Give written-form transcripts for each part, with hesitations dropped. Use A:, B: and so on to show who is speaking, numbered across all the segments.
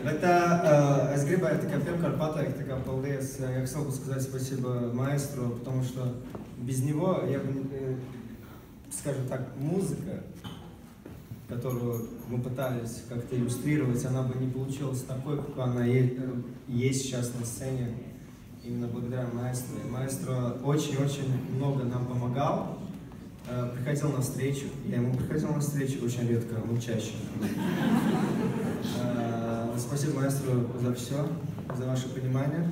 A: Bet es grибēju tikai pirmkārt pateikt, paldies, я хотел бы сказать спасибо маэстро, потому что без него, я бы, скажем так, музыка, которую мы пытались как-то иллюстрировать, она бы не получилась такой, как она есть сейчас на сцене, именно благодаря маэстро. Маэстро очень-очень много нам помогал, приходил на встречу, я ему приходил на встречу очень редко, но чаще. Спасибо маэстро за все, за ваше понимание.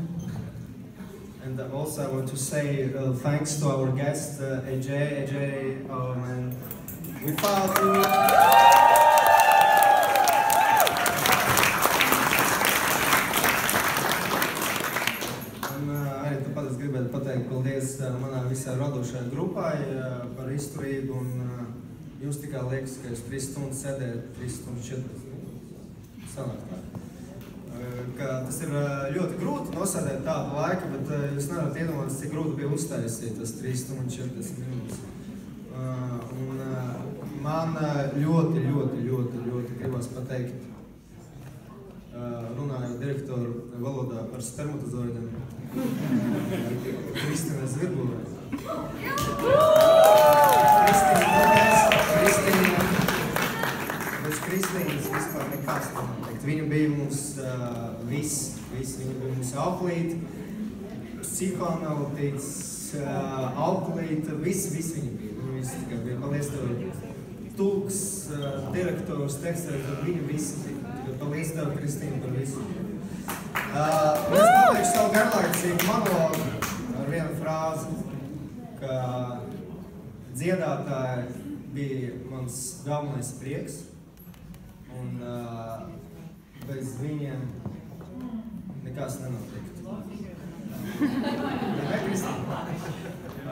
A: And also I want to say thanks to our guest AJ. AJ, oh man, we found you. Arī tāpat es gribētu pateikt paldies manā visā radošajā grupai par izturību, un jums tikai liekas, ka jūs 3 stundas sēdējat, 3 stundas 4 sanāk tā. Ka tas ir ļoti grūti nosēdēt tādu laiku, bet jūs nevarat iedomāties, cik grūti bija uztaisīt tas 3 stundas 40 minūtes. Un man ļoti gribas pateikt, runājot direktoru valodā par spermatozoidiem, Kristīna Zvirbulē. Bez Kristīnas vispār nekas nenoteikt. Viņa bija mums viss. Viņa bija mums auklīte, psihoanalītīts, auklīte, viss viņa bija. Viņa viss tikai bija. Paldies tev, tulks, direktors, tekstērs, viņa visi bija. Paldies tev, Kristīna, par visu. Es pateikšu savu garlaicīgu monologu ar vienu frāzi, ka dziedātāji bija mans galvenais prieks, un bez viņiem nekas nenotiktu.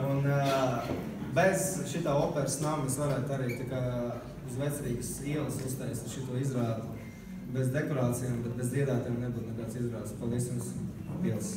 A: Un bez šitā operas nama es varētu arī tā kā uz Vecrīgas ielas uztaisīt šito izrādi. Bez dekorācijām, bet bez dziedātājiem nebūtu nekāds izrādes. Paldies jums! Pils!